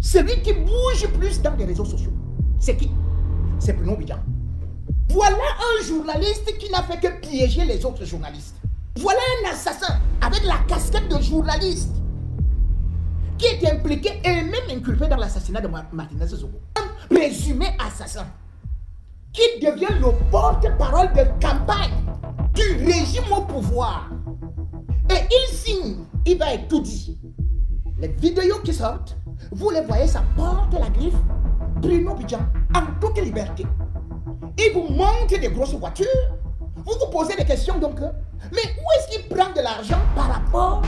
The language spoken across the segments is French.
Celui qui bouge plus dans les réseaux sociaux, c'est qui? C'est Bruno Bidjan. Voilà un journaliste qui n'a fait que piéger les autres journalistes. Voilà un assassin avec la casquette de journaliste qui est impliqué et même inculpé dans l'assassinat de Martinez Zogo. Un présumé assassin qui devient le porte-parole de campagne du régime au pouvoir. Et il signe, il va être tout dit. Les vidéos qui sortent, vous les voyez, ça porte la griffe Bruno Bidjan en toute liberté. Il vous montre des grosses voitures, vous vous posez des questions donc, mais où est-ce qu'il prend de l'argent par rapport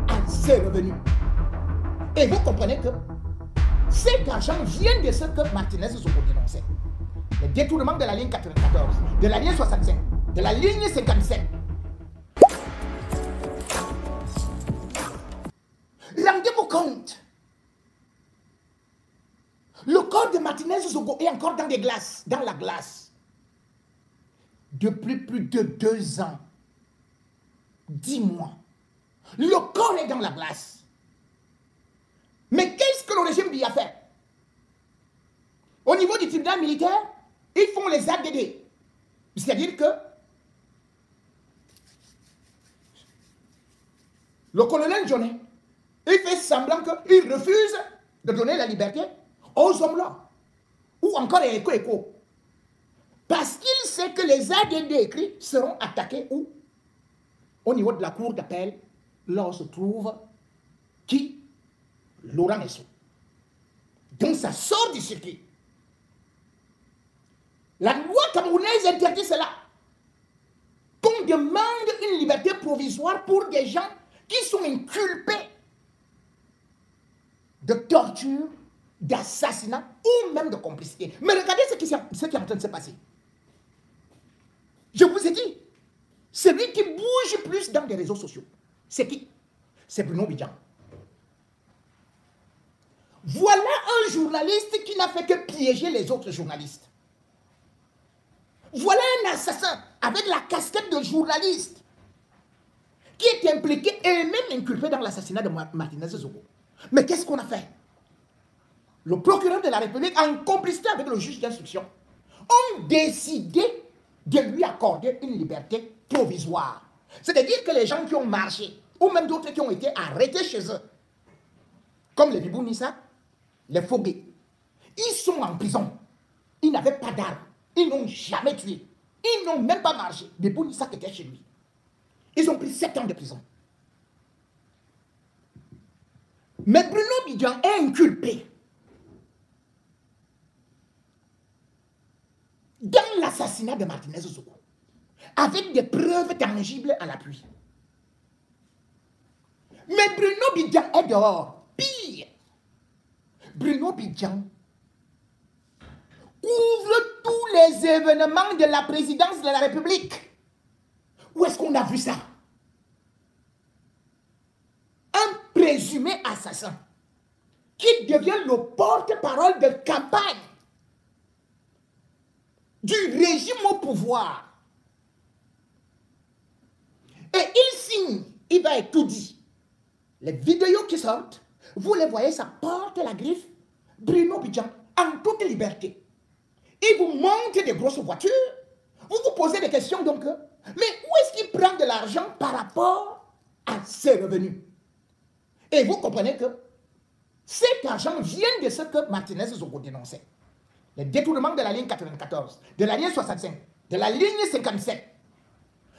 à ses revenus? Et vous comprenez que cet argent vient de ce que Martinez Zogo dénonçait. Le détournement de la ligne 94, de la ligne 65, de la ligne 57. Rendez-vous compte. Le corps de Martinez Zogo est encore dans la glace. Depuis plus de 2 ans, 10 mois. Le corps est dans la glace. Mais qu'est-ce que le régime lui a fait? Au niveau du tribunal militaire, ils font les ADD. C'est-à-dire que le colonel Johnny, il fait semblant qu'il refuse de donner la liberté aux hommes là. Ou encore écho. Parce qu'il sait que les ADD écrits seront attaqués où? Au niveau de la cour d'appel, là où se trouve qui? Laurent Esso. Donc ça sort du circuit. La loi camerounaise interdit cela. Qu'on demande une liberté provisoire pour des gens qui sont inculpés de torture, d'assassinat ou même de complicité. Mais regardez ce qui est en train de se passer. Je vous ai dit, celui qui bouge plus dans les réseaux sociaux, c'est qui? C'est Bruno Bidjan. Voilà un journaliste qui n'a fait que piéger les autres journalistes. Voilà un assassin avec la casquette de journaliste qui est impliqué et même inculpé dans l'assassinat de Martinez Zogo. Mais qu'est-ce qu'on a fait? Le procureur de la République, en complicité avec le juge d'instruction, ont décidé de lui accorder une liberté provisoire. C'est-à-dire que les gens qui ont marché, ou même d'autres qui ont été arrêtés chez eux, comme les Bibou Nissa, les Fogué, ils sont en prison. Ils n'avaient pas d'armes. Ils n'ont jamais tué. Ils n'ont même pas marché. Bibou Nissa qui était chez lui. Ils ont pris 7 ans de prison. Mais Bruno Bidjan est inculpé dans l'assassinat de Martinez Zogo, avec des preuves tangibles à l'appui. Mais Bruno Bidjan est dehors. Pire, Bruno Bidjan couvre tous les événements de la présidence de la République. Où est-ce qu'on a vu ça? Un présumé assassin qui devient le porte-parole de campagne du régime au pouvoir. Et il signe, il va être tout dit. Les vidéos qui sortent, vous les voyez, ça porte la griffe Bruno Bidjan en toute liberté. Il vous montre des grosses voitures, vous vous posez des questions donc, mais où est-ce qu'il prend de l'argent par rapport à ses revenus? Et vous comprenez que cet argent vient de ce que Martinez Zogo dénonçait. Le détournement de la ligne 94, de la ligne 65, de la ligne 57.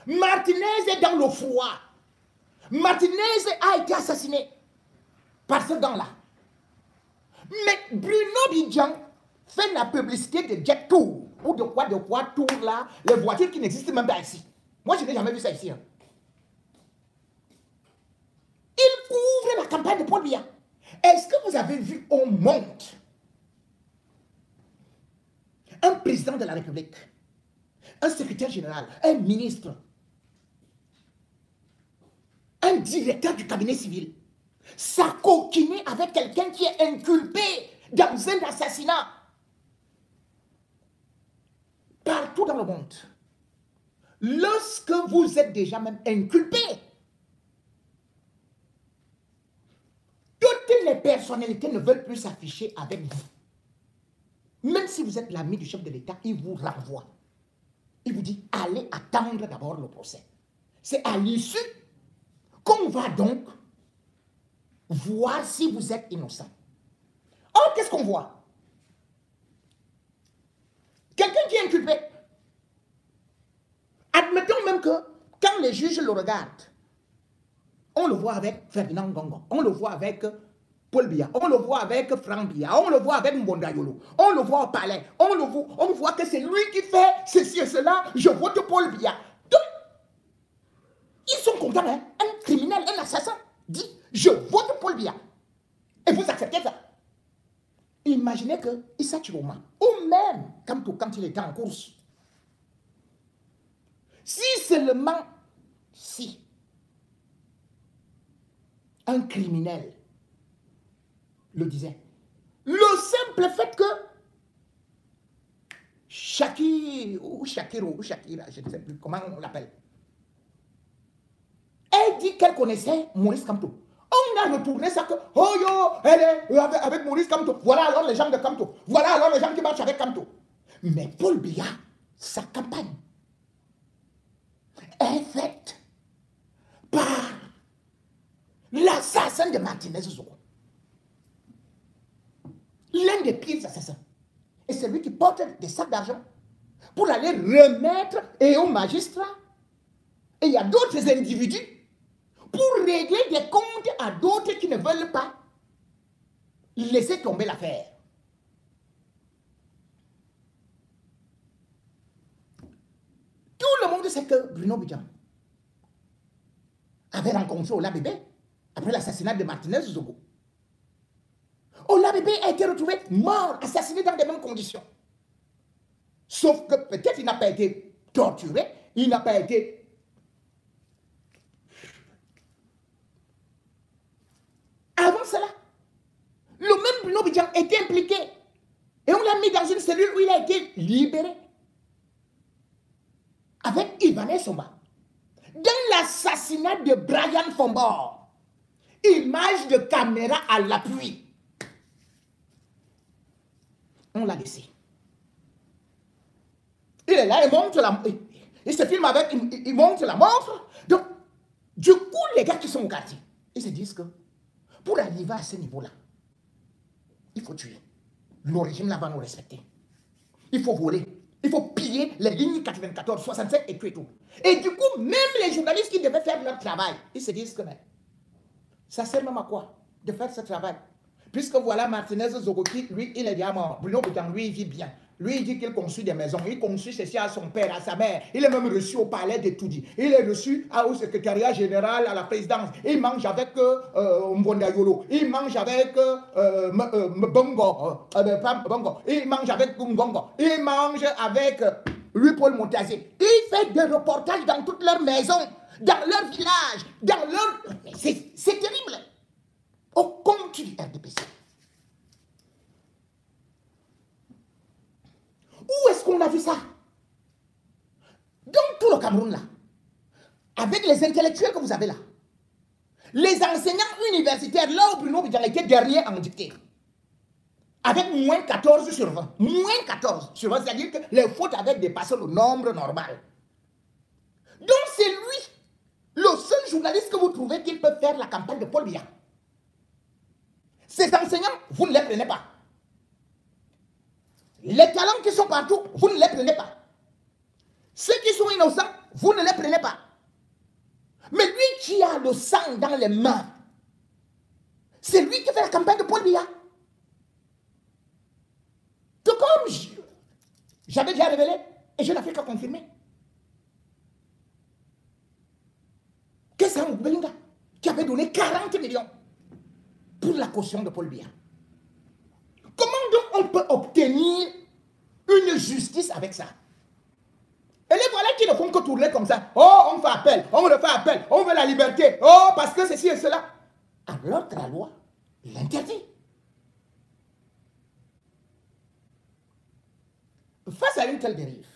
Martinez est dans le froid. Martinez a été assassiné par ce gars-là. Mais Bruno Bidjan fait la publicité de Jet Tour, ou de quoi Tour là, les voitures qui n'existent même pas ici. Moi, je n'ai jamais vu ça ici. Hein. Il couvre la campagne de Paul Biya. Est-ce que vous avez vu, on monte un président de la République, un secrétaire général, un ministre, un directeur du cabinet civil, s'acoquiner avec quelqu'un qui est inculpé dans un assassinat partout dans le monde. Lorsque vous êtes déjà même inculpé, toute les personnalités ne veulent plus s'afficher avec vous, même si vous êtes l'ami du chef de l'État, il vous renvoie. Il vous dit, allez attendre d'abord le procès. C'est à l'issue qu'on va donc voir si vous êtes innocent. Or, qu'est-ce qu'on voit? Quelqu'un qui est inculpé. Admettons même que quand les juges le regardent, on le voit avec Ferdinand Gongo, on le voit avec Paul Biya, on le voit avec Franck Biya, on le voit avec Mbonda Yolo, on le voit au palais, on voit que c'est lui qui fait ceci et cela, je vote Paul Biya. Donc, ils sont contents, hein? Un criminel, un assassin dit, je vote Paul Biya. Et vous acceptez ça? Imaginez que Issa Chiroma, ou même quand il était en course, si seulement, si un criminel le disait, le simple fait que Shakira, je ne sais plus comment on l'appelle, elle dit qu'elle connaissait Maurice Kamto. On a retourné ça que, oh yo, elle est avec Maurice Kamto. Voilà alors les gens de Kamto. Voilà alors les gens qui marchent avec Kamto. Mais Paul Biya, sa campagne est faite par l'assassin de Martinez Zogo. L'un des pires assassins. Et c'est lui qui porte des sacs d'argent pour aller remettre et aux magistrats. Et il y a d'autres individus pour régler des comptes à d'autres qui ne veulent pas laisser tomber l'affaire. Tout le monde sait que Bruno Bidjan avait rencontré Ola Bébé après l'assassinat de Martinez Zogo. Ola Bébé a été retrouvé mort, assassiné dans les mêmes conditions. Sauf que peut-être il n'a pas été torturé, il n'a pas été... Avant cela, le même Bruno Bidjan était impliqué. Et on l'a mis dans une cellule où il a été libéré. Avec Ivanez Somba. Dans l'assassinat de Brian Fombor, image de caméra à l'appui. On l'a laissé. Il est là, il monte la... Il se filme avec... Il monte la montre. Donc, du coup, les gars qui sont au quartier, ils se disent que pour arriver à ce niveau-là, il faut tuer. Le régime là va nous respecter. Il faut voler. Il faut piller les lignes 94, 67 et tout. Et du coup, même les journalistes qui devaient faire leur travail, ils se disent que mais, ça sert même à quoi de faire ce travail? Puisque voilà Martinez Zogoki, lui, il est déjà mort. Bruno Bidjan, lui, il vit bien. Lui, il dit qu'il construit des maisons. Il construit ceci à son père, à sa mère. Il est même reçu au palais de Toudi. Il est reçu au secrétariat général, à la présidence. Il mange avec Mbonda Yolo. Il mange avec Bongo. Bongo. Il mange avec Bongo. Il mange avec Louis-Paul Montazé. Il fait des reportages dans toutes leurs maisons, dans leurs villages, dans leurs... C'est terrible. Au compte du RDPC. Où est-ce qu'on a vu ça? Dans tout le Cameroun là. Avec les intellectuels que vous avez là. Les enseignants universitaires, là où Bruno Bidjan était dernier en dictée. Avec moins 14 sur 20. Moins 14 sur 20, c'est-à-dire que les fautes avaient dépassé le nombre normal. Donc c'est lui, le seul journaliste que vous trouvez qui peut faire la campagne de Paul Biya. Ces enseignants, vous ne les prenez pas. Les talents qui sont partout, vous ne les prenez pas. Ceux qui sont innocents, vous ne les prenez pas. Mais lui qui a le sang dans les mains, c'est lui qui fait la campagne de Paul Biya. Tout comme j'avais déjà révélé, et je n'ai fait qu'à confirmer, que c'est un Belinga qui avait donné 40 millions pour la caution de Paul Biya. Comment donc on peut obtenir une justice avec ça? Et les voilà qui ne font que tourner comme ça. Oh, on fait appel, on refait appel, on veut la liberté. Oh, parce que ceci et cela. Alors que la loi l'interdit. Face à une telle dérive,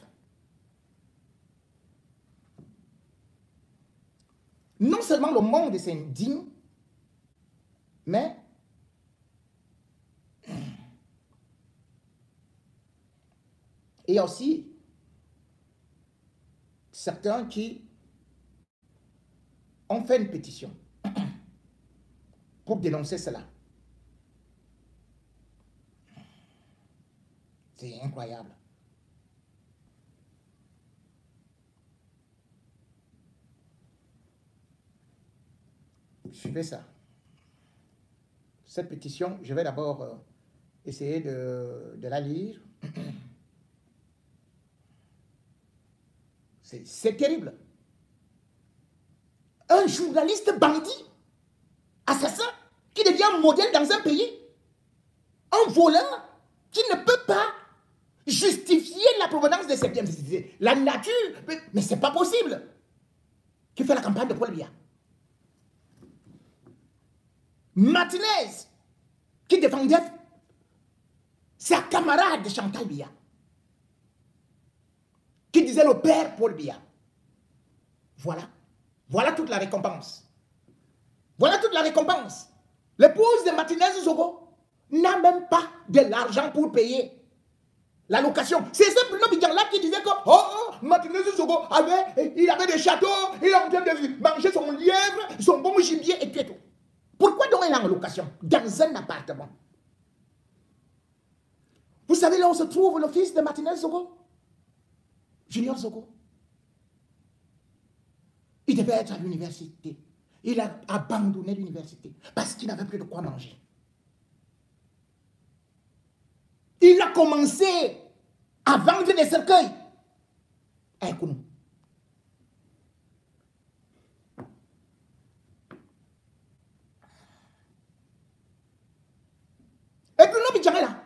non seulement le monde s'indigne, mais Et il y a aussi certains qui ont fait une pétition pour dénoncer cela. C'est incroyable. Suivez ça. Cette pétition, je vais d'abord essayer de la lire. C'est terrible. Un journaliste bandit, assassin, qui devient modèle dans un pays. Un voleur qui ne peut pas justifier la provenance de ses biens. La nature, mais c'est pas possible. Qui fait la campagne de Paul Biya. Martinez, qui défendait sa camarade Chantal Biya, qui disait le père Paul Biya. Voilà. Voilà toute la récompense. Voilà toute la récompense. L'épouse de Martinez Zogo n'a même pas de l'argent pour payer la location. C'est ce Bruno Bidjan-là qui disait que Martinez Zogo il avait des châteaux, il est en train de manger son lièvre, son bon gibier et tout. Pourquoi donc il est en location dans un appartement? Vous savez là où se trouve le fils de Martinez Zogo? Junior Zogo. Il devait être à l'université. Il a abandonné l'université parce qu'il n'avait plus de quoi manger. Il a commencé à vendre des cercueils. Écoute-nous. Et puis, nous, là,